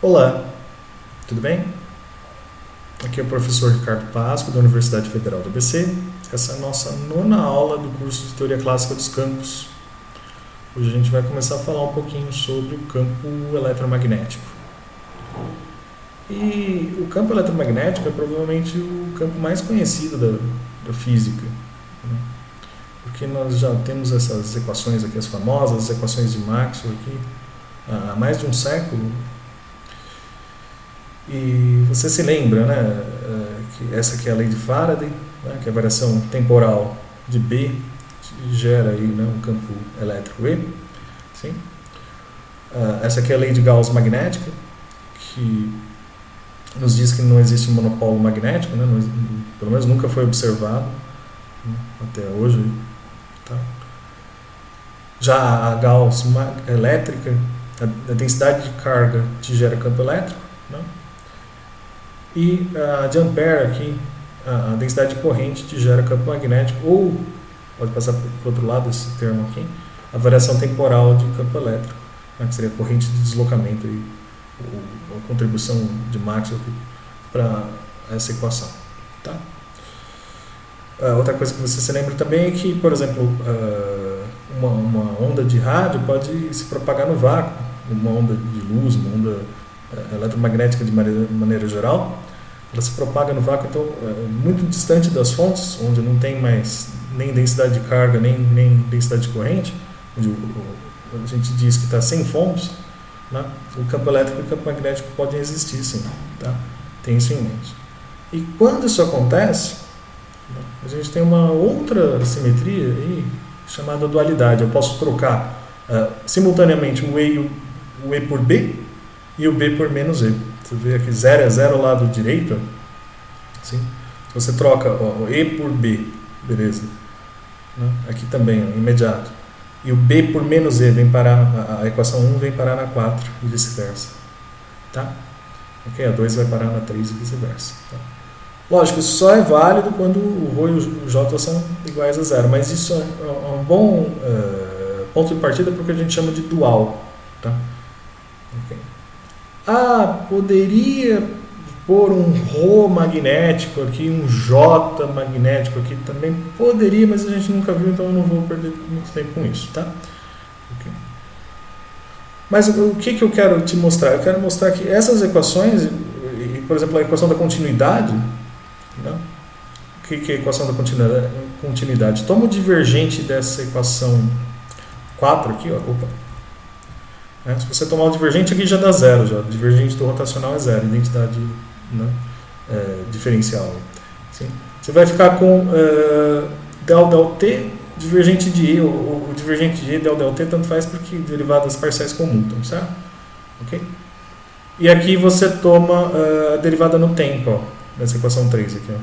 Olá, tudo bem? Aqui é o professor Ricardo Pasco, da Universidade Federal do ABC. Essa é a nossa nona aula do curso de Teoria Clássica dos Campos. Hoje a gente vai começar a falar um pouquinho sobre o campo eletromagnético. E o campo eletromagnético é provavelmente o campo mais conhecido da física, né? Porque nós já temos essas equações aqui, as famosas equações de Maxwell aqui, há mais de um século. E você se lembra, né, que essa aqui é a lei de Faraday, né, que a variação temporal de B gera aí, né, um campo elétrico E. Sim? Essa aqui é a lei de Gauss magnética, que nos diz que não existe monopolo magnético, né, pelo menos nunca foi observado, né, até hoje. Tá? Já a Gauss elétrica, a densidade de carga te gera campo elétrico, né? E a de Ampère aqui, a densidade de corrente te gera campo magnético, ou, pode passar para o outro lado esse termo aqui, a variação temporal de campo elétrico, né, que seria a corrente de deslocamento, e a contribuição de Maxwell para essa equação. Tá? Outra coisa que você se lembra também é que, por exemplo, uma onda de rádio pode se propagar no vácuo, uma onda de luz, uma onda eletromagnética de maneira geral, ela se propaga no vácuo, então muito distante das fontes, onde não tem mais nem densidade de carga, nem densidade de corrente, onde a gente diz que está sem fontes, né? O campo elétrico e o campo magnético podem existir, sim. Tá? Tem isso em mente. E quando isso acontece, a gente tem uma outra simetria aí, chamada dualidade. Eu posso trocar simultaneamente o E por B e o B por menos E. Você vê aqui 0 é 0 ao lado direito. Sim? Se você troca o E por B, beleza. Né? Aqui também, imediato. E o B por menos E vem parar, a equação 1 vem parar na 4 e vice-versa. Tá? Ok? A 2 vai parar na 3 e vice-versa. Tá? Lógico, isso só é válido quando o ρ e o j são iguais a 0, mas isso é um bom ponto de partida porque a gente chama de dual. Tá? Okay. Poderia pôr um ρ magnético aqui, um J magnético aqui também. Poderia, mas a gente nunca viu, então eu não vou perder muito tempo com isso. Tá? Okay. Mas o que eu quero te mostrar? Eu quero mostrar que essas equações, por exemplo, a equação da continuidade, né? O que é a equação da continuidade? Toma o divergente dessa equação 4 aqui, ó, se você tomar o divergente aqui já dá zero, já. O divergente do rotacional é zero, identidade, né, diferencial. Sim? Você vai ficar com del t divergente de E, o divergente de E del t tanto faz porque derivadas parciais comutam, certo? Ok? E aqui você toma a derivada no tempo, ó, nessa equação 3 aqui. Ó.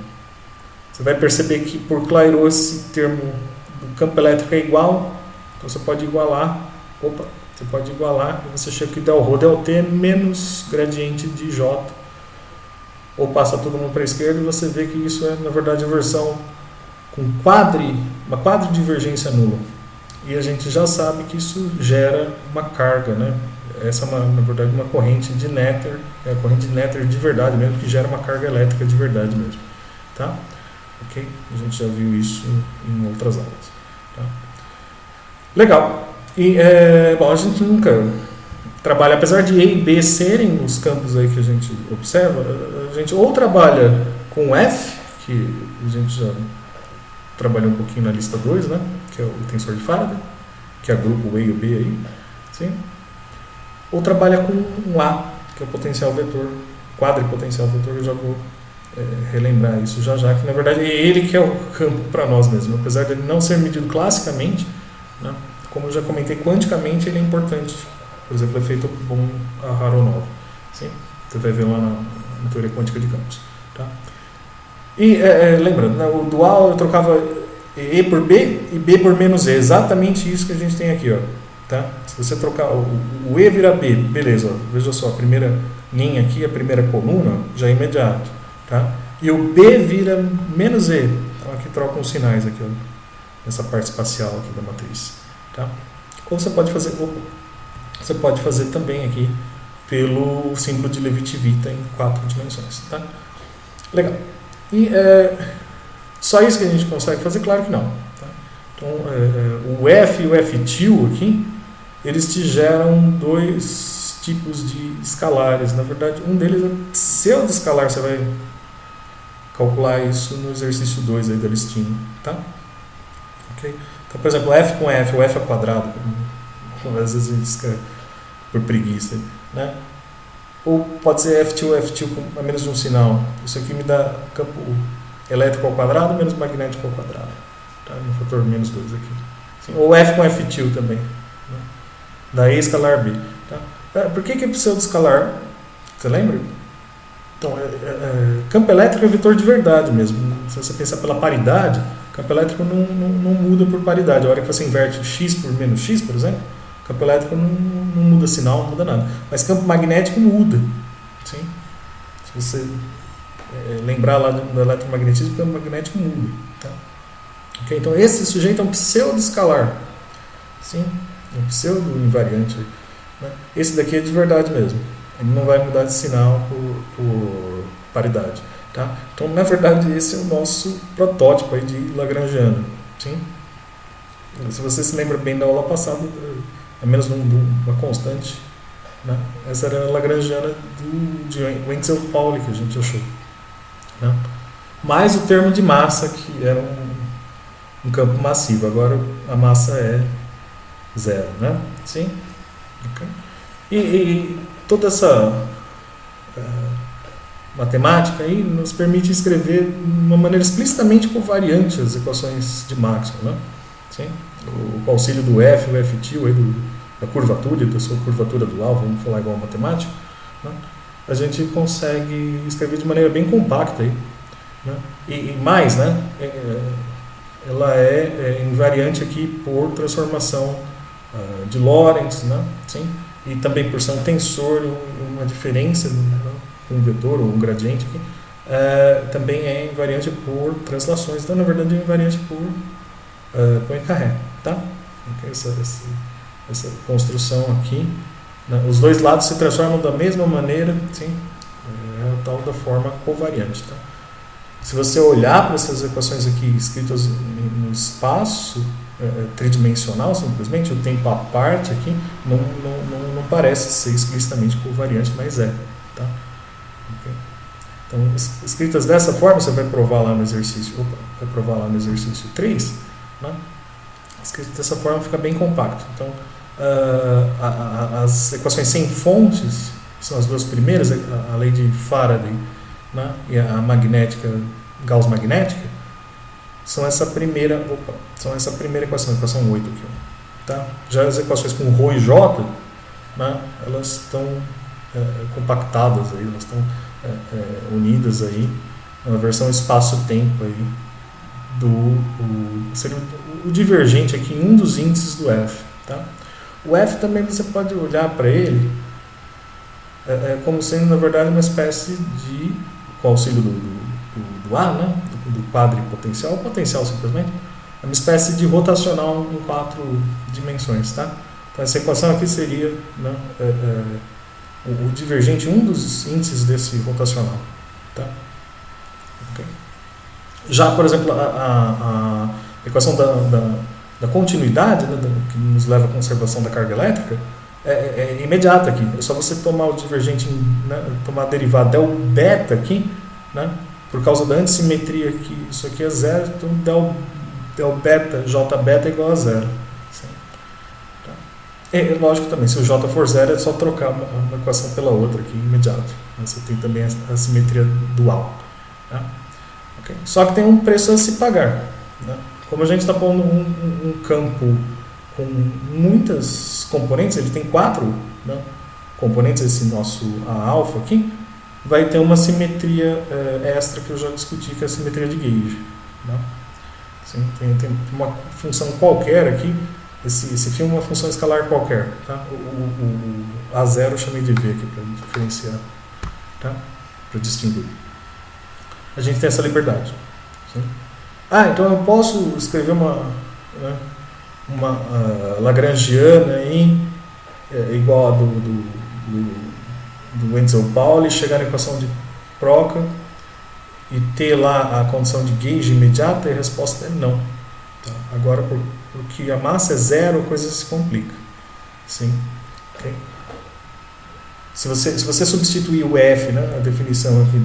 Você vai perceber que por Clairaut esse termo do campo elétrico é igual, então você pode igualar, você pode igualar e você chega que del ρ del t menos gradiente de J, ou passa todo mundo para a esquerda e você vê que isso é na verdade a versão com uma quadridivergência nula. E a gente já sabe que isso gera uma carga, né? Essa é, na verdade, uma corrente de Noether, é a corrente de Noether de verdade mesmo, que gera uma carga elétrica de verdade mesmo. Tá? Ok? A gente já viu isso em outras aulas. Tá? Legal. E, bom, a gente nunca trabalha, apesar de E e B serem os campos aí que a gente observa, a gente ou trabalha com F, que a gente já trabalhou um pouquinho na lista 2, né? Que é o tensor de Faraday, que agrupa o E e o B aí. Sim? Ou trabalha com um A, que é o potencial vetor, quadripotencial vetor, eu já vou relembrar isso já, que na verdade é ele que é o campo para nós mesmos, apesar de ele não ser medido classicamente, né, como eu já comentei, quanticamente ele é importante, por exemplo, o efeito Aharonov. Sim? Você vai ver lá na teoria quântica de campos. Tá? E lembrando, né, o dual eu trocava E por B e B por menos E, exatamente isso que a gente tem aqui, ó. Tá? Se você trocar o E vira B, beleza, ó, veja só, a primeira linha aqui, a primeira coluna, já é imediato. Tá? E o B vira menos E, então aqui trocam os sinais aqui, ó, nessa parte espacial aqui da matriz. Tá? Ou você pode fazer também aqui pelo símbolo de Levi-Civita em 4 dimensões. Tá? Legal. E só isso que a gente consegue fazer? Claro que não. Tá? Então, o F e o F-til aqui, eles te geram 2 tipos de escalares. Na verdade, um deles é pseudo-escalar, você vai calcular isso no exercício 2 aí da listinha. Tá? Okay? Então, por exemplo, F com F, o F ao quadrado, como às vezes a gente escreve por preguiça. Né? Ou pode ser F-til com a menos de um sinal. Isso aqui me dá campo elétrico ao quadrado menos magnético ao quadrado. Tá? No fator menos 2 aqui. Sim, ou F com F-til também. Né? Da E escalar B. Tá? Por que é pseudo-escalar? Você lembra? Então, campo elétrico é vetor de verdade mesmo. Se você pensar pela paridade, campo elétrico não muda por paridade. A hora que você inverte x por menos x, por exemplo, campo elétrico não muda sinal, não muda nada. Mas campo magnético muda. Sim? Se você lembrar lá do eletromagnetismo, o campo magnético muda. Tá? Okay? Então esse sujeito é um pseudo-escalar. Sim? Um pseudo-invariante. Né? Esse daqui é de verdade mesmo. Ele não vai mudar de sinal por paridade. Tá? Então, na verdade, esse é o nosso protótipo aí de Lagrangiano. Sim? Se você se lembra bem da aula passada, a menos uma constante, né? Essa era a Lagrangiana de Wenzel-Pauli que a gente achou. Né? Mais o termo de massa, que era um campo massivo. Agora a massa é 0. Né? Sim? Okay. E toda essa matemática aí nos permite escrever de uma maneira explicitamente covariante as equações de Maxwell. Né? Sim? O auxílio do F, o F-til, aí da curvatura, da sua curvatura dual, vamos falar igual a matemática, né? A gente consegue escrever de maneira bem compacta. Aí, né? E mais, né? Ela é invariante aqui por transformação de Lorentz, né? Sim? E também por ser um tensor, uma diferença, né? Um vetor ou um gradiente aqui, também é invariante por translações. Então, na verdade, é invariante por Poincaré, tá? Essa construção aqui, né? Os dois lados se transformam da mesma maneira, sim? É a tal da forma covariante, tá? Se você olhar para essas equações aqui escritas no espaço tridimensional, simplesmente, o tempo à parte aqui, não parece ser explicitamente covariante, mas é, tá? Okay. Então, escritas dessa forma, você vai provar lá no exercício, vai provar lá no exercício 3, né? Escrito dessa forma fica bem compacto. Então, as equações sem fontes, que são as duas primeiras, a lei de Faraday, né, e a magnética, Gauss-magnética, são essa primeira equação, a equação 8 aqui. Tá? Já as equações com Rho e J, né, elas estão compactadas, aí, elas estão unidas aí, na versão espaço-tempo aí, seria o divergente aqui em um dos índices do F. Tá? O F também você pode olhar para ele como sendo, na verdade, uma espécie de, com o auxílio do A, né? do quadripotencial, ou potencial simplesmente, é uma espécie de rotacional em 4 dimensões. Tá? Então essa equação aqui seria, né, o divergente em um dos índices desse rotacional. Tá? Okay. Já, por exemplo, a equação da continuidade, né, que nos leva à conservação da carga elétrica, é imediata aqui. É só você tomar o divergente, né, tomar a derivada del beta aqui, né, por causa da antissimetria aqui, isso aqui é 0, então del beta, j beta é igual a 0. Tá? É lógico também, se o j for 0, é só trocar uma equação pela outra aqui, imediato. Você tem também a simetria dual. Tá? Okay. Só que tem um preço a se pagar. Né? Como a gente está pondo um campo com muitas componentes, ele tem 4, né, componentes, esse nosso alfa aqui, vai ter uma simetria extra que eu já discuti, que é a simetria de Gauge. Né? Assim, tem uma função qualquer aqui, esse φ é uma função escalar qualquer. Tá? O A0 eu chamei de V aqui para diferenciar, tá? Para distinguir. A gente tem essa liberdade. Sim? Então eu posso escrever uma Lagrangiana aí, igual a do Wenzel-Pauli, chegar na equação de Proctor e ter lá a condição de gauge imediata, e a resposta é não. Tá? Agora, porque a massa é zero, a coisa se complica. Sim. Okay? Se você substituir o F, né, a definição aqui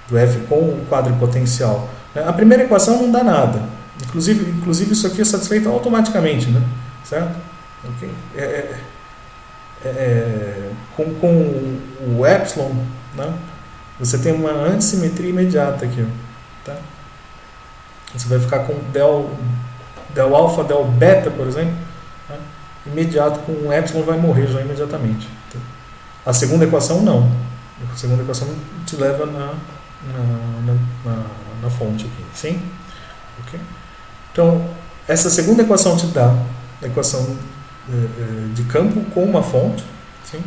do F com o quadripotencial, né, a primeira equação não dá nada. Inclusive isso aqui é satisfeito automaticamente, né? Certo? Okay? Com o epsilon, né, você tem uma antissimetria imediata aqui. Tá? Você vai ficar com del alfa, del beta, por exemplo, né, imediato, com o epsilon vai morrer já imediatamente. Tá? A segunda equação não. A segunda equação te leva na fonte aqui. Sim? Okay? Então, essa segunda equação te dá a equação de campo com uma fonte, sim?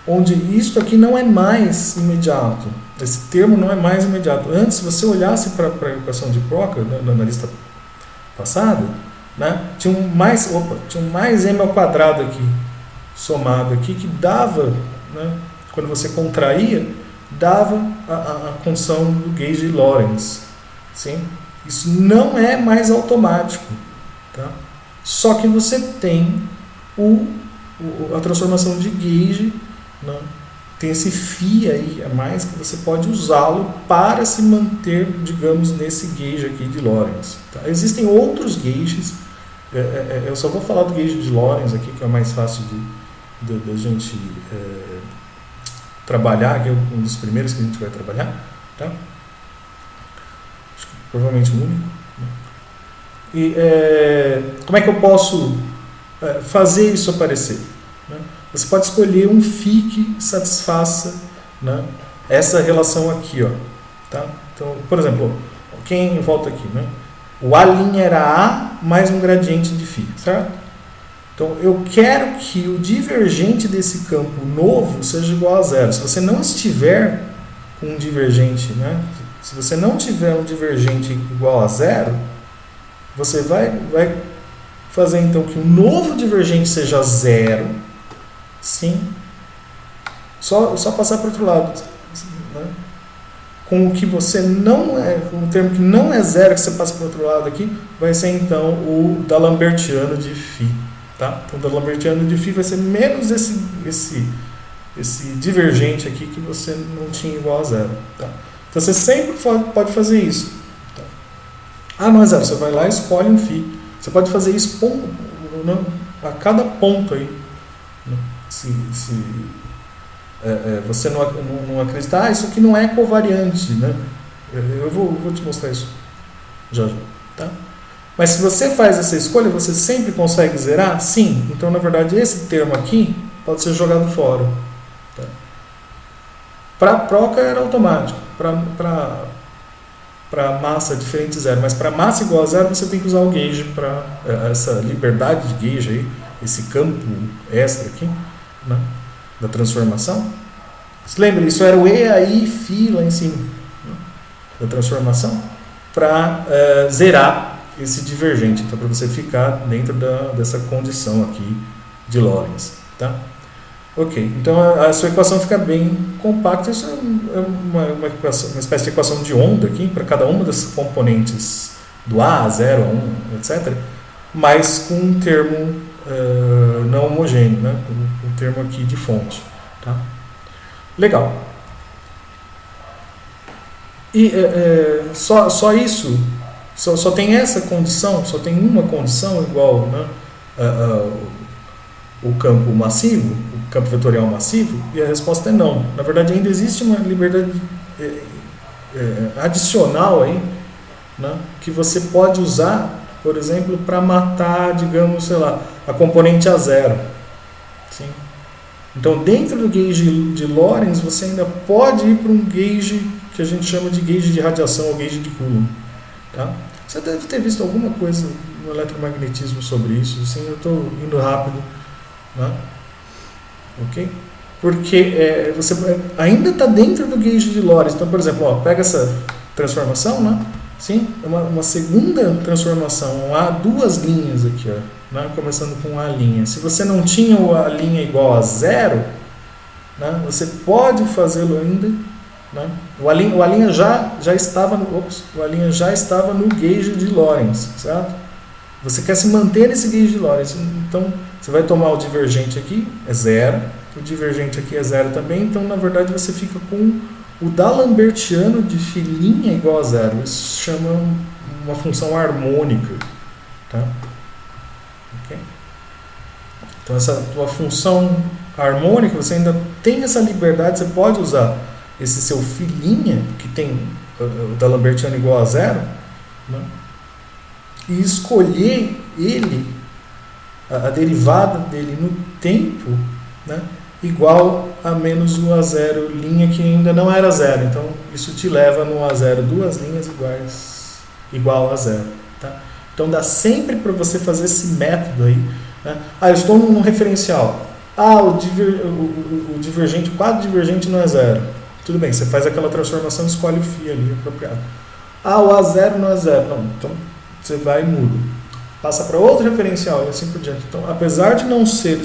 Onde isto aqui não é mais imediato. Esse termo não é mais imediato. Antes, se você olhasse para a equação de Proctor, né, na lista passada, né, tinha um mais m ao quadrado aqui, somado aqui, que dava, né, quando você contraía, dava a condição do gauge de Lorentz. Sim? Isso não é mais automático. Tá? Só que você tem a transformação de gauge, né? Tem esse φ aí a mais que você pode usá-lo para se manter, digamos, nesse gauge aqui de Lorentz. Tá? Existem outros gauges, eu só vou falar do gauge de Lorentz aqui, que é o mais fácil da gente trabalhar, que é um dos primeiros que a gente vai trabalhar. Tá? Acho que provavelmente o único. Né? E como é que eu posso fazer isso aparecer? Né? Você pode escolher um φ que satisfaça, né, essa relação aqui. Ó, tá? Então, por exemplo, quem volta aqui? Né? O A' era A mais um gradiente de φ, certo? Então, eu quero que o divergente desse campo novo seja igual a zero. Se você não estiver com um divergente, né, se você não tiver um divergente igual a zero, você vai fazer então que o novo divergente seja zero, sim, só passar para o outro lado, né? Com o que você não é, com o termo que não é zero, que você passa para o outro lado aqui, vai ser então o D'Alembertiano de φ. Tá? Então, o D'Alembertiano de φ vai ser menos esse divergente aqui que você não tinha igual a zero. Tá? Então, você sempre pode fazer isso. Tá? Ah, não é zero. Você vai lá e escolhe um φ. Você pode fazer isso a cada ponto aí. Né? Se você não acreditar, isso aqui não é covariante. Né? Eu vou te mostrar isso já. Tá? Mas se você faz essa escolha, você sempre consegue zerar? Sim. Então, na verdade, esse termo aqui pode ser jogado fora. Tá? Para Proctor era automático. Para massa diferente de zero. Mas para massa igual a zero, você tem que usar o gauge para essa liberdade de gauge aí, esse campo extra aqui, né, da transformação. Se lembra, isso era o E, aí, φ lá em cima, né, da transformação, para zerar esse divergente, então para você ficar dentro dessa condição aqui de Lorentz, tá? Ok, então a sua equação fica bem compacta. Isso é uma espécie de equação de onda aqui, para cada uma das componentes do A, 0, 1, etc., mas com um termo não homogêneo, né? Com um termo aqui de fonte. Tá? Legal. E só isso? Só tem essa condição? Só tem uma condição igual, né, o campo massivo, o campo vetorial massivo? E a resposta é não. Na verdade, ainda existe uma liberdade adicional aí, né, que você pode usar, por exemplo, para matar, digamos, sei lá, a componente A0. Sim? Então, dentro do gauge de Lorentz, você ainda pode ir para um gauge que a gente chama de gauge de radiação ou gauge de Coulomb. Tá? Você deve ter visto alguma coisa no eletromagnetismo sobre isso. Assim, eu estou indo rápido. Né? Ok? Porque você ainda está dentro do gauge de Lorentz. Então, por exemplo, ó, pega essa transformação, né? Sim, uma segunda transformação. Há duas linhas aqui, ó, né? Começando com A'. Se você não tinha a linha igual a zero, né? Você pode fazê-lo ainda, né? O Alinha já estava no gauge de Lorentz, certo? Você quer se manter nesse gauge de Lorentz, então você vai tomar o divergente aqui, é 0, o divergente aqui é 0 também, então na verdade você fica com o D'Alembertiano de filinha igual a 0. Isso chama uma função harmônica, tá? Okay? Então essa tua função harmônica, você ainda tem essa liberdade, você pode usar esse seu filinha, que tem o D'Alembertiano igual a 0, né? E escolher ele, a derivada dele no tempo, né? Igual a menos o A0 linha, que ainda não era 0. Então isso te leva no A0 duas linhas igual a 0. Tá? Então dá sempre para você fazer esse método aí, né? Eu estou num referencial. O divergente, o quadro divergente não é 0. Tudo bem, você faz aquela transformação e escolhe o φ ali apropriado. O A0 não é 0. Não, então você vai e muda. Passa para outro referencial e assim por diante. Então, apesar de não ser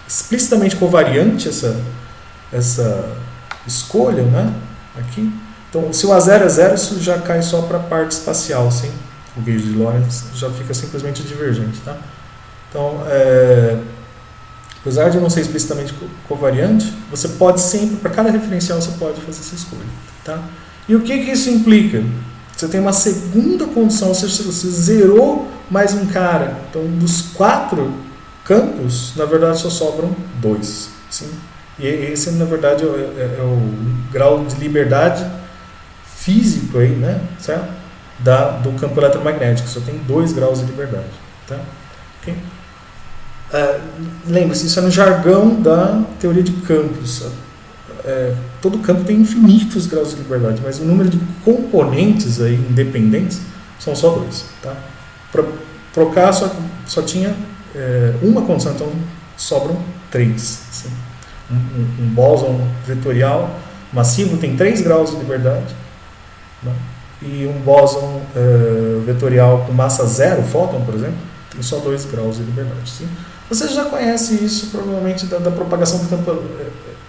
explicitamente covariante essa escolha, né? Aqui. Então, se o A0 é 0, isso já cai só para a parte espacial, sim? O gauge de Lorentz já fica simplesmente divergente, tá? Então, apesar de não ser explicitamente covariante, você pode sempre, para cada referencial, você pode fazer essa escolha, tá? E o que isso implica? Você tem uma segunda condição, ou seja, você zerou mais um cara. Então, dos 4 campos, na verdade, só sobram 2. Sim? E esse, na verdade, é o grau de liberdade físico aí, né? Certo? Do campo eletromagnético. Só tem 2 graus de liberdade. Tá? Okay? Lembre-se, isso é no jargão da teoria de campos. Todo campo tem infinitos graus de liberdade, mas o número de componentes aí, independentes são só 2. Tá? Pro K só tinha uma condição, então sobram 3. Assim. Um bóson vetorial massivo tem 3 graus de liberdade, né? E um bóson vetorial com massa 0, fóton, por exemplo, tem só 2 graus de liberdade. Sim? Você já conhece isso provavelmente da propagação do campo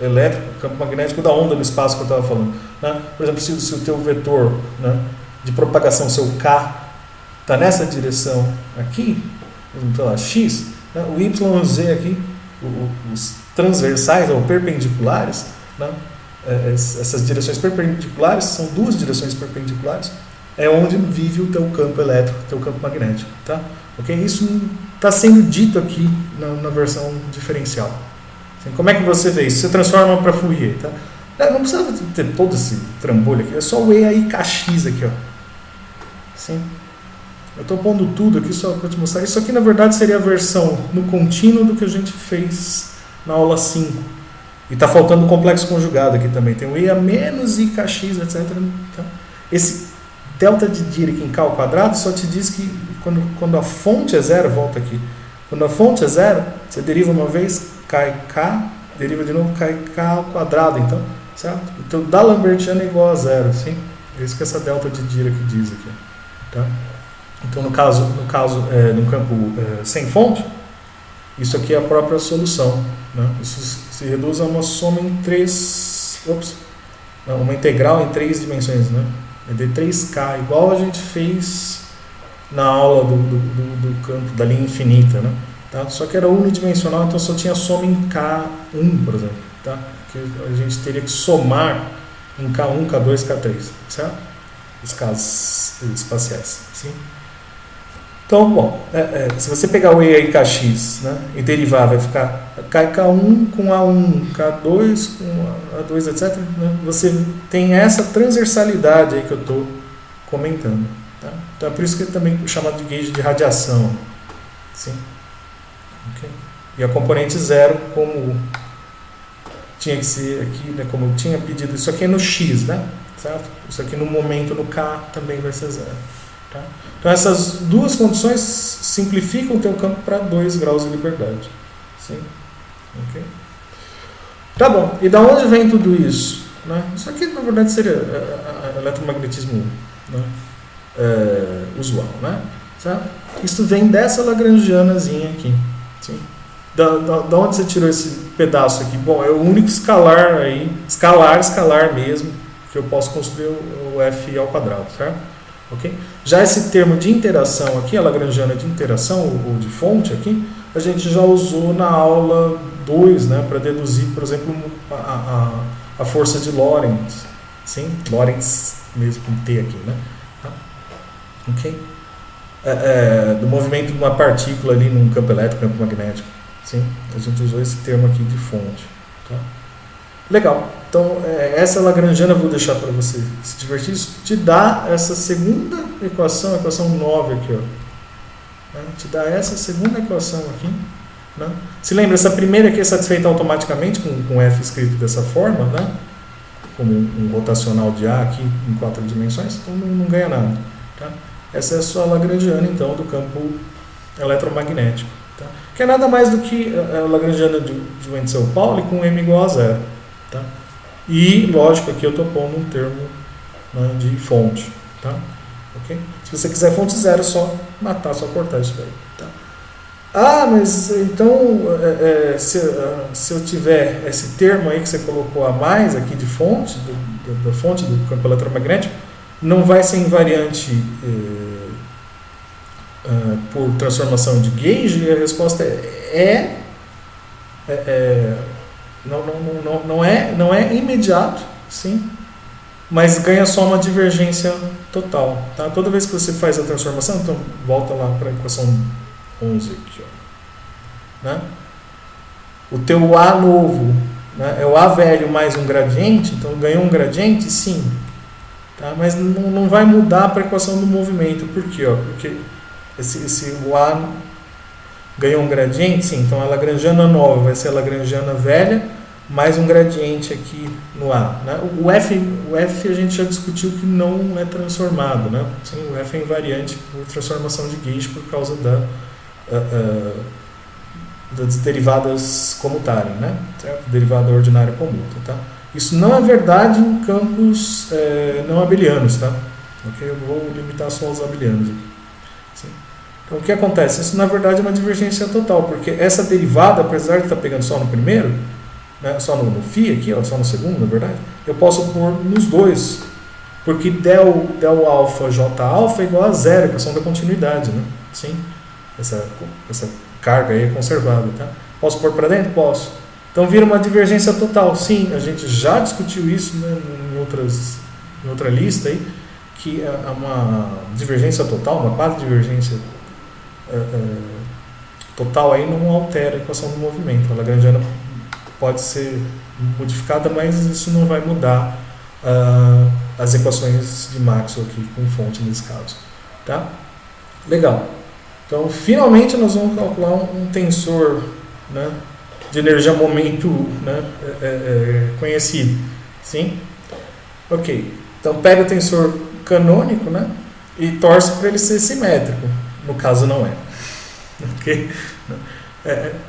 elétrico, campo magnético da onda no espaço que eu estava falando. Né? Por exemplo, se o teu vetor, né, de propagação, seu K, está nessa direção aqui, então, x, né, o y e o z aqui, os transversais ou perpendiculares, né, essas direções perpendiculares são 2 direções perpendiculares, é onde vive o teu campo elétrico, o teu campo magnético. Tá? Okay? Isso está sendo dito aqui na versão diferencial. Como é que você vê isso? Você transforma para Fourier. Tá? Não precisa ter todo esse trambolho aqui, é só o E aí KX aqui. Ó. Sim. Eu estou pondo tudo aqui só para te mostrar. Isso aqui, na verdade, seria a versão no contínuo do que a gente fez na aula 5. E está faltando o complexo conjugado aqui também. Tem o E a menos IKX, etc. Então, esse delta de Dirac em K ao quadrado só te diz que quando a fonte é 0, volta aqui. Quando a fonte é 0, você deriva uma vez, cai K, deriva de novo, cai K ao quadrado. Então, certo? Então, D'Alembertiano é igual a 0. Sim? É isso que essa delta de Dirac diz aqui. Tá? Então, no caso no campo sem fonte, isso aqui é a própria solução. Né? Isso se reduz a uma soma em 3... uma integral em 3 dimensões. Né? É de 3K, igual a gente fez na aula do campo da linha infinita. Né? Tá? Só que era unidimensional, então só tinha soma em K1, por exemplo. Tá? Que a gente teria que somar em K1, K2, K3. Certo? Escalas espaciais. Sim? Então, bom, se você pegar o E aí KX, né, e derivar, vai ficar K1 com A1, K2 com A2, etc. Né, você tem essa transversalidade aí que eu estou comentando. Tá? Então é por isso que é também chamado de gauge de radiação. Sim? Okay. E a componente 0, como tinha que ser aqui, né, como eu tinha pedido, isso aqui é no X, né? Certo? Isso aqui no momento no K também vai ser 0. Tá? Então essas 2 condições simplificam o teu campo para 2 graus de liberdade. Sim? Okay. Tá bom. E da onde vem tudo isso? Né? Isso aqui na verdade seria eletromagnetismo, né? Usual. Né? Certo? Isso vem dessa lagrangianazinha aqui. Sim? Da onde você tirou esse pedaço aqui? Bom, é o único escalar aí, escalar mesmo, que eu posso construir o f ao quadrado, certo? Ok? Já esse termo de interação aqui, a lagrangiana de interação, ou de fonte aqui, a gente já usou na aula 2, né, para deduzir, por exemplo, a força de Lorentz. Sim? Lorentz mesmo com T aqui, né? Tá? Ok? Do movimento de uma partícula ali num campo elétrico, campo magnético. Sim? A gente usou esse termo aqui de fonte. Tá? Legal. Então, essa lagrangiana eu vou deixar para você se divertir. Isso te dá essa segunda equação, a equação 9 aqui, ó. Te dá essa segunda equação aqui. Né? Se lembra, essa primeira aqui é satisfeita automaticamente com f escrito dessa forma, né? Como um rotacional de A aqui em 4 dimensões, então não ganha nada. Tá? Essa é a sua lagrangiana, então, do campo eletromagnético. Tá? Que é nada mais do que a lagrangiana de Wentzel-Pauli com m igual a zero. Tá? E, lógico, aqui eu estou pondo um termo, né, de fonte. Tá? Okay? Se você quiser fonte zero, é só matar, só cortar isso daí. Tá? Ah, mas então, se eu tiver esse termo aí que você colocou a mais aqui de fonte, da fonte do campo eletromagnético, não vai ser invariante por transformação de gauge? E a resposta não é imediato, sim, mas ganha só uma divergência total. Tá? Toda vez que você faz a transformação, então volta lá para a equação 11 aqui, ó. Né? O teu A novo, né, é o A velho mais um gradiente, então ganhou um gradiente, sim. Tá? Mas não vai mudar para a equação do movimento. Por quê? Porque o A ganhou um gradiente, sim, então a lagrangiana nova vai ser a lagrangiana velha mais um gradiente aqui no A. Né? O F a gente já discutiu que não é transformado. Né? Sim, o F é invariante por transformação de gauge por causa das derivadas comutarem, né? Certo? Derivada ordinária comuta. Tá? Isso não é verdade em campos não abelianos. Tá? Okay? Eu vou limitar só aos abelianos aqui. Sim. Então, o que acontece? Isso, na verdade, é uma divergência total, porque essa derivada, apesar de estar pegando só no primeiro, né, só no φ aqui, ó, só no segundo, na verdade, eu posso pôr nos dois, porque del alfa j alfa é igual a zero, equação da continuidade, né? Sim, essa carga aí é conservada, tá? Posso pôr para dentro? Posso. Então vira uma divergência total. Sim, a gente já discutiu isso, né, em outra lista aí, que é uma divergência total, uma quadridivergência total aí não altera a equação do movimento. A lagrangiana pode ser modificada, mas isso não vai mudar as equações de Maxwell aqui com fonte nesse caso. Tá? Legal. Então, finalmente nós vamos calcular um tensor, né, de energia-momento, né, conhecido. Sim? Ok. Então, pega o tensor canônico, né, e torce para ele ser simétrico. No caso, não é. Ok?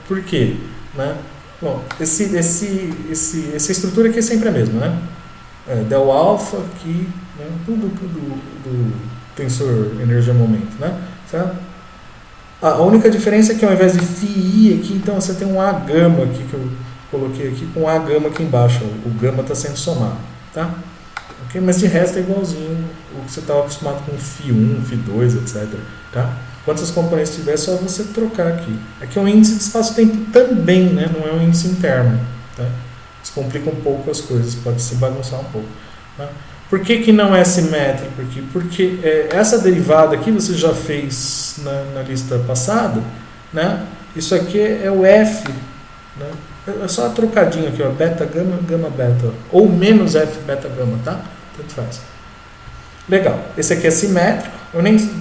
Por quê? Né? Bom, essa estrutura aqui é sempre a mesma, né? Del alfa aqui, né? Tudo do tensor energia-momento, né? Certo? A única diferença é que ao invés de φi aqui, então você tem um A gama aqui que eu coloquei aqui com A gama aqui embaixo. O gama está sendo somado, tá? Okay? Mas de resto é igualzinho o que você estava acostumado com φ1, φ2, etc. Tá? Quantas componentes tiver, é só você trocar aqui. Aqui é um índice de espaço-tempo também, né? Não é um índice interno. Tá? Isso complica um pouco as coisas, pode se bagunçar um pouco. Tá? Por que não é simétrico aqui? Porque essa derivada aqui você já fez na lista passada, né? Isso aqui é o F, né? É só uma trocadinha aqui, ó, beta, gama, gama, beta. Ou menos F, beta, gama, tá? Tanto faz. Legal. Esse aqui é simétrico.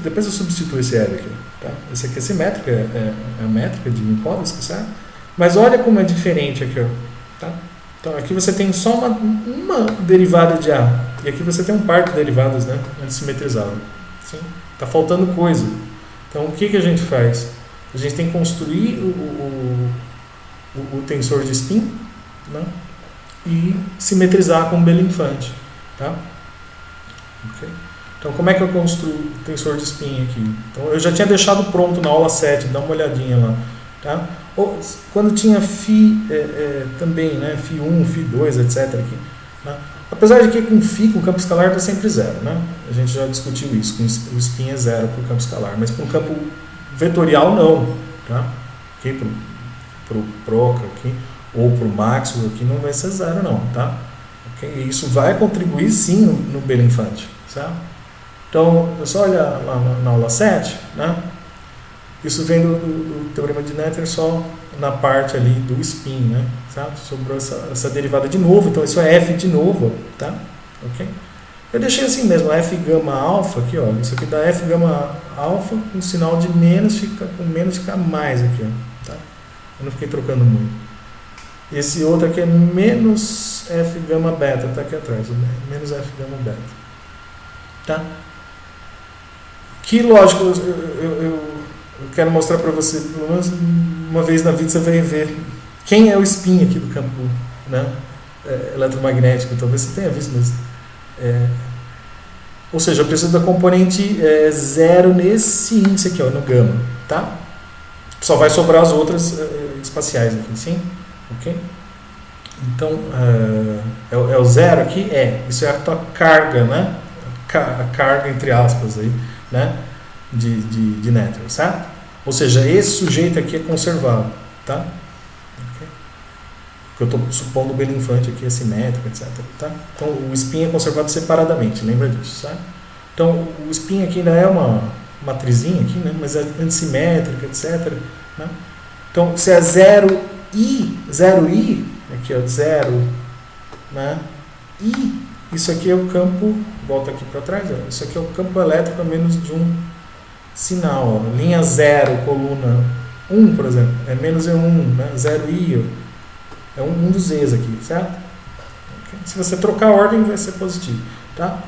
Depois eu substituo esse L aqui. Tá? Esse aqui é simétrico, é a métrica de Minkowski, certo? Mas olha como é diferente aqui, ó. Tá? Então aqui você tem só uma derivada de A. E aqui você tem um par de derivadas, né? Antissimetrizável. Está faltando coisa. Então o que a gente faz? A gente tem que construir o tensor de spin, né? E simetrizar com Belinfante. Tá? Okay. Então como é que eu construo o tensor de spin aqui? Então eu já tinha deixado pronto na aula 7, dá uma olhadinha lá. Tá? Ou, quando tinha Φ também, né? Φ1, Φ2, etc. Aqui, né? Apesar de que com Φ, com campo escalar, está sempre zero, né? A gente já discutiu isso, o spin é zero para o campo escalar, mas para um campo vetorial não, tá? Okay? Para o Proca aqui, ou para o Maxwell aqui não vai ser zero não, tá? Okay? E isso vai contribuir sim no Belinfante, certo? Então, é só olhar lá na aula 7, né? Isso vem do teorema de Noether só na parte ali do spin, né? Certo? Sobrou essa derivada de novo, então isso é F de novo, tá? Ok? Eu deixei assim mesmo, F gama alfa aqui, ó. Isso aqui dá F gama alfa com sinal de menos, com menos fica mais aqui, ó. Tá? Eu não fiquei trocando muito. Esse outro aqui é menos F gama beta, tá aqui atrás, menos F gama beta. Tá? Que lógico, eu quero mostrar para você, pelo menos uma vez na vida você vai ver quem é o spin aqui do campo, né, eletromagnético. Talvez você tenha visto, mas ou seja, eu preciso da componente zero nesse índice aqui, ó, no gama, tá? Só vai sobrar as outras espaciais aqui, sim? Ok? Então, é o zero aqui? Isso é a tua carga, né? A carga, entre aspas, aí, né? De Noether, certo? Ou seja, esse sujeito aqui é conservado, tá? Okay. Que eu estou supondo o Belinfante aqui é simétrico, etc. Tá? Então o spin é conservado separadamente, lembra disso, certo? Então o spin aqui ainda é uma matrizinha aqui, né? Mas é antissimétrica, etc. Né? Então se é 0i, aqui ó, 0, né? I, isso aqui é o campo, volta aqui para trás, ó, isso aqui é o campo elétrico a menos de um sinal, ó. Linha 0, coluna 1, por exemplo, é menos E1, né? 0i, ó. É um dos E's aqui, certo? Okay. Se você trocar a ordem, vai ser positivo, tá?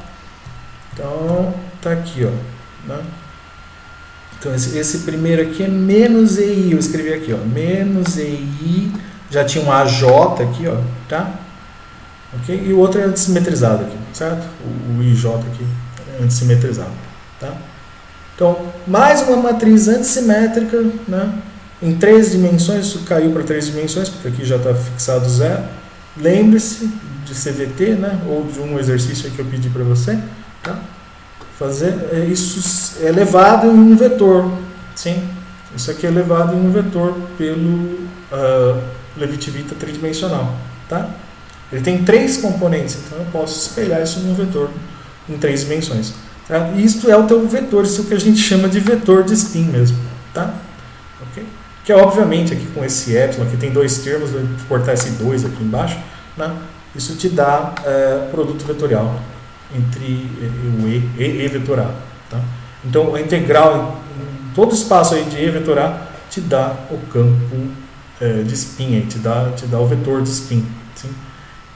Então, tá aqui, ó, né? Então, esse primeiro aqui é menos EI, eu escrevi aqui, ó, menos EI, já tinha um AJ aqui, ó, tá? Ok? E o outro é antissimetrizado aqui, certo? O IJ aqui é antissimetrizado, tá? Então, mais uma matriz antissimétrica, né? Em 3 dimensões, isso caiu para 3 dimensões, porque aqui já está fixado zero. Lembre-se de CVT, né? Ou de um exercício que eu pedi para você, tá? Fazer isso é elevado em um vetor, sim? Isso aqui é elevado em um vetor pelo Levi-Civita tridimensional, tá? Ele tem 3 componentes, então eu posso espelhar isso num vetor em 3 dimensões. Tá? E isto é o teu vetor, isso é o que a gente chama de vetor de spin mesmo, tá? Okay? Que é obviamente aqui com esse epsilon, aqui tem 2 termos, vou cortar esse 2 aqui embaixo, né? Isso te dá produto vetorial entre o E vetor A, tá? Então a integral em todo espaço aí de E vetor A te dá o campo de spin, aí, te dá o vetor de spin, sim?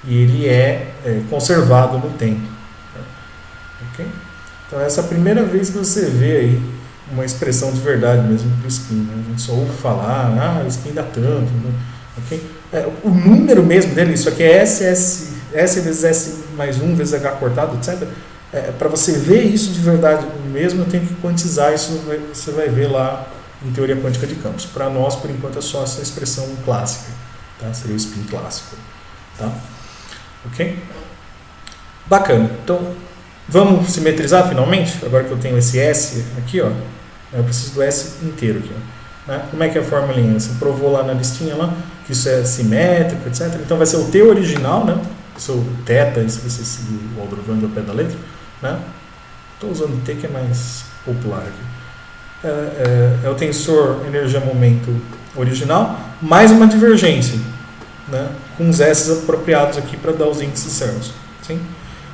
E ele é conservado no tempo, ok? Então essa é a primeira vez que você vê aí uma expressão de verdade mesmo para o spin, né? A gente só ouve falar, o spin dá tanto, né? Okay? O número mesmo dele, isso aqui é S vezes S mais 1 vezes H cortado, etc. Para você ver isso de verdade mesmo, eu tenho que quantizar isso, você vai ver lá em teoria quântica de campos. Para nós, por enquanto, é só essa expressão clássica, tá? Seria o spin clássico, tá? Ok? Bacana. Então, vamos simetrizar finalmente? Agora que eu tenho esse S aqui, ó, eu preciso do S inteiro aqui, ó, né? Como é que é a formulinha? Você provou lá na listinha lá, que isso é simétrico, etc. Então vai ser o T original, né? Isso é o θ, se você seguir o Aldrovandi ao pé da letra, né? Estou usando o T que é mais popular aqui. É o tensor energia-momento original, mais uma divergência, né? Com os S apropriados aqui para dar os índices certos. Sim?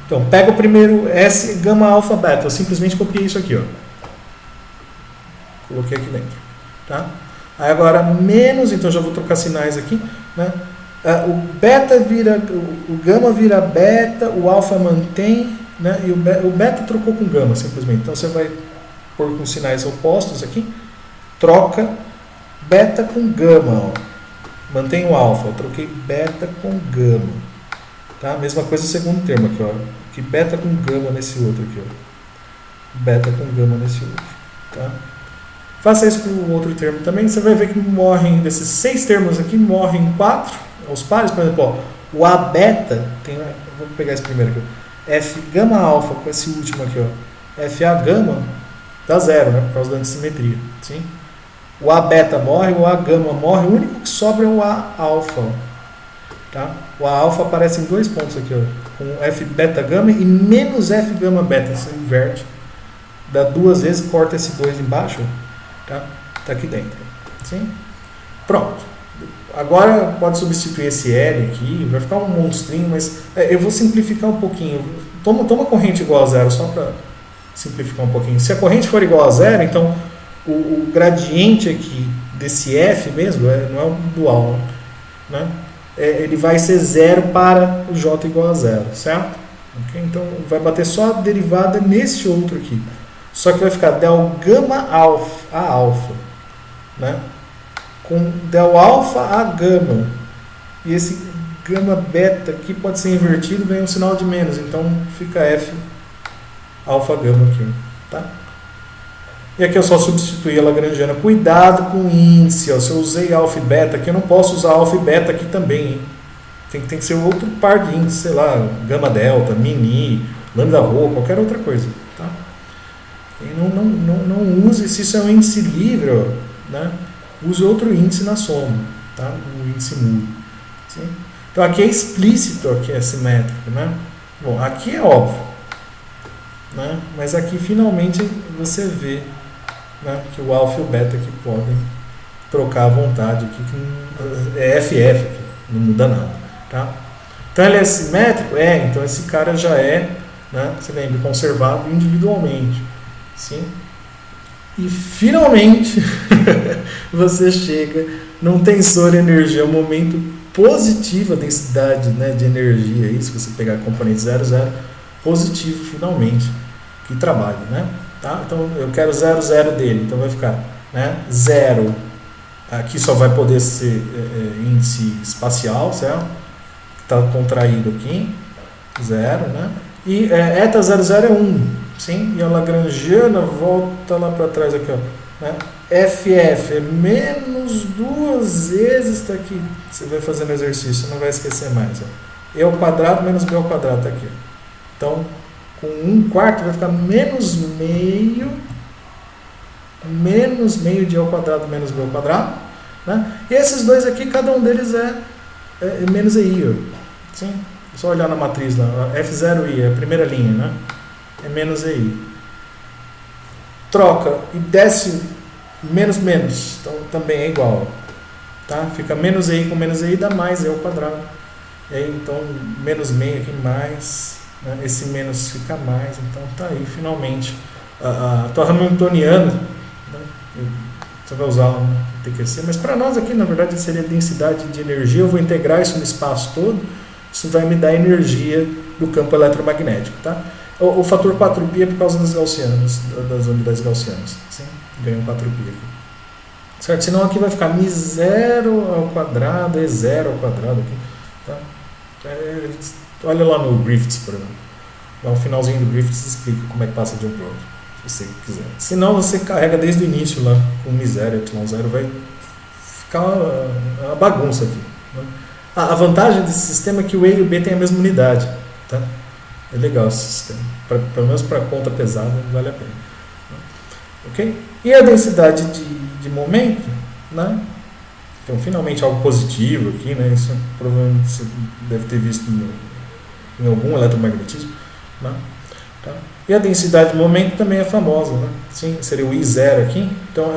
Então, pega o primeiro S, gama, alfa, beta. Eu simplesmente copiei isso aqui, ó. Coloquei aqui dentro. Tá? Aí agora, menos, então já vou trocar sinais aqui, né? O beta vira, o gama vira beta, o alfa mantém, né? E o beta trocou com gama, simplesmente. Então você vai pôr com sinais opostos aqui, troca beta com gama, ó. Mantém o alfa, eu troquei beta com gama. Tá? Mesma coisa o segundo termo aqui, ó. Que beta com gama nesse outro aqui, ó. Beta com gama nesse outro. Tá? Faça isso com o outro termo também, você vai ver que morrem, desses 6 termos aqui, morrem 4, os pares, por exemplo, ó, o A beta, vou pegar esse primeiro aqui, F gama alfa, com esse último aqui, ó, FA gama, dá 0, né, por causa da antissimetria, sim? O A beta morre, o A gama morre, o único que sobra é o A alfa, ó, tá? O A alfa aparece em 2 pontos aqui, ó, com F beta gama e menos F gama beta, você inverte, dá 2 vezes, corta esse 2 embaixo, tá? Tá aqui dentro, sim? Pronto. Agora pode substituir esse L aqui, vai ficar um monstrinho, mas eu vou simplificar um pouquinho. Toma corrente igual a 0, só para simplificar um pouquinho. Se a corrente for igual a 0, então o gradiente aqui desse F mesmo, não é um dual, né? Ele vai ser 0 para o J igual a 0, certo? Okay? Então vai bater só a derivada nesse outro aqui. Só que vai ficar del gama alfa, a alfa, né? Com del alfa a gama. E esse gama beta aqui pode ser invertido, vem um sinal de menos. Então fica F alfa gama aqui, tá? E aqui eu só substituí a lagrangiana. Cuidado com o índice, ó. Se eu usei alfa e beta aqui, eu não posso usar alfa e beta aqui também, hein? Tem que ser outro par de índices, sei lá, gama delta, mini, lambda rho, qualquer outra coisa, tá? E não use, se isso é um índice livre, ó, né? Use outro índice na soma, tá? Um índice nulo. Sim? Então aqui é explícito, aqui é simétrico, né? Bom, aqui é óbvio, né? Mas aqui finalmente você vê, né, que o alfa e o beta aqui podem trocar à vontade, aqui, que é FF, aqui, não muda nada, tá? Então ele é simétrico? Então esse cara já é, né, você lembra, conservado individualmente, sim? E finalmente você chega num tensor energia, um momento positivo, a densidade, né, de energia, aí, se você pegar a componente 0, 0, positivo finalmente, que trabalha, né? Tá? Então eu quero 0, 0 dele, então vai ficar, né, 0, aqui só vai poder ser índice espacial, certo? Está contraído aqui, 0, né? E eta 0, 0 é 1, sim? E a lagrangiana volta lá para trás aqui, ó, né? FF é menos 2 vezes, está aqui, você vai fazendo exercício, não vai esquecer mais, ó. E ao quadrado menos B ao quadrado está aqui, ó. Então, com 1/4 vai ficar menos meio de A ao quadrado menos B ao quadrado, né? E esses dois aqui, cada um deles é menos EI, ó. Sim? É só olhar na matriz lá, F0I, é a primeira linha, né? É menos EI. Troca e desce menos, então também é igual, tá? Fica menos EI com menos EI dá mais E ao quadrado. E aí, então, menos meio aqui mais, né? Esse menos fica mais, então tá aí, finalmente. A tua hamiltoniana, né? Você vai usar um TQC, mas para nós aqui, na verdade, seria densidade de energia. Eu vou integrar isso no espaço todo, isso vai me dar energia do campo eletromagnético, tá? O fator 4π é por causa das gaussianas, das unidades gaussianas, sim? Ganho 4π aqui. Certo? Senão aqui vai ficar μ0 ao quadrado, E0 ao quadrado aqui, tá? Olha lá no Griffiths, por exemplo. Lá no finalzinho do Griffiths explica como é que passa de um para o outro, se você quiser. Senão você carrega desde o início lá, com μ0, Y0, vai ficar uma bagunça aqui, né? A vantagem desse sistema é que o E e o B têm a mesma unidade, tá? É legal esse sistema. Pelo menos para conta pesada, vale a pena. Ok? E a densidade de momento, né? Então, finalmente, algo positivo aqui, né? Isso provavelmente você deve ter visto em algum eletromagnetismo, né? Tá? E a densidade de momento também é famosa, né? Sim, seria o I0 aqui. Então,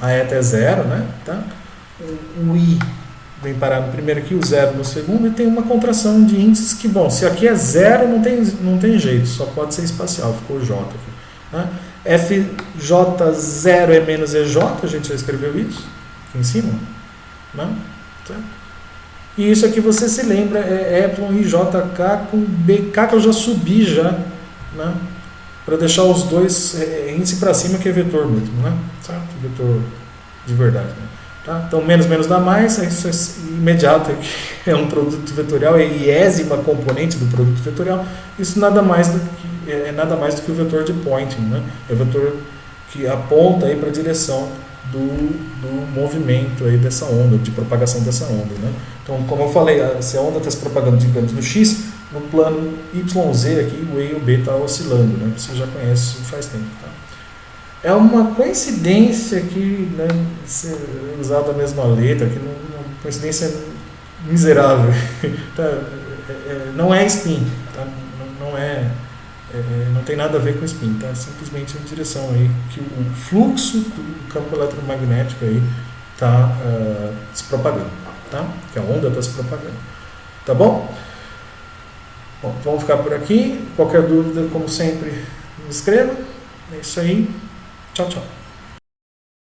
a eta é 0, né? Tá? O I vem parar no primeiro aqui, o 0 no segundo, e tem uma contração de índices que, bom, se aqui é 0, não tem jeito, só pode ser espacial, ficou J aqui, né? FJ0 é menos EJ, a gente já escreveu isso aqui em cima, né? Certo? E isso aqui você se lembra, é EPSLON com BK, que eu já subi já, né? Para deixar os dois índice para cima, que é vetor mesmo, né? Certo? Vetor de verdade, né? Tá? Então, menos dá mais, isso é imediato, é um produto vetorial, é a iésima componente do produto vetorial. Isso nada mais do que o vetor de Poynting, né? É o vetor que aponta aí para a direção do movimento aí dessa onda, de propagação dessa onda, né? Então, como eu falei, se a onda está se propagando, digamos, no X, no plano YZ aqui, o E e o B estão oscilando, né? Você já conhece isso faz tempo, tá? É uma coincidência que, né, usada a mesma letra, que uma coincidência miserável. Tá? Não é spin, tá? Não tem nada a ver com spin, tá? Simplesmente a direção aí que o fluxo do campo eletromagnético aí está se propagando, tá? Que a onda está se propagando, tá bom? Bom, vamos ficar por aqui. Qualquer dúvida, como sempre, me escreva. É isso aí. Tchau, tchau.